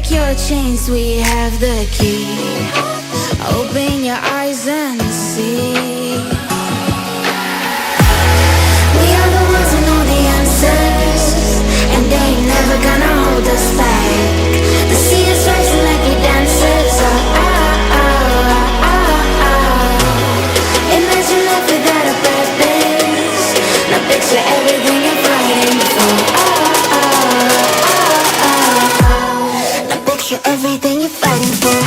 Break your chains, we have the key. Open your eyes and see. We are the ones who know the answers, and they ain't never gonna hold us back. The sea is rising like we dancers. Imagine life without a purpose. Now picture everything you're fighting for. Now picture everything you're fighting for.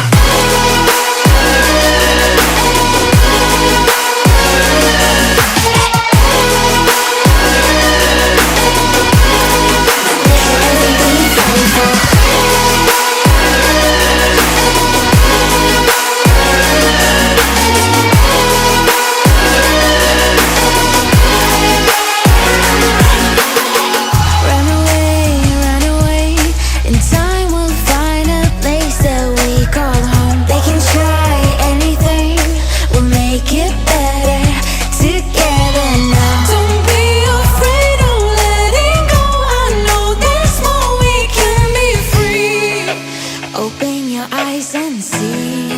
Open your eyes and see.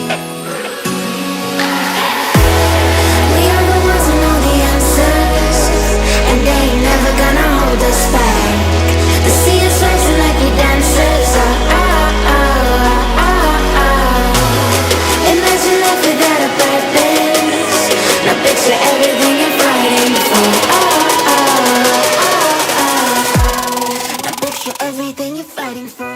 We are the ones who know the answers, and they ain't never gonna hold us back. The sea is rising like we dancers. Imagine life without a purpose. Now picture everything you're fighting for. Now picture everything you're fighting for.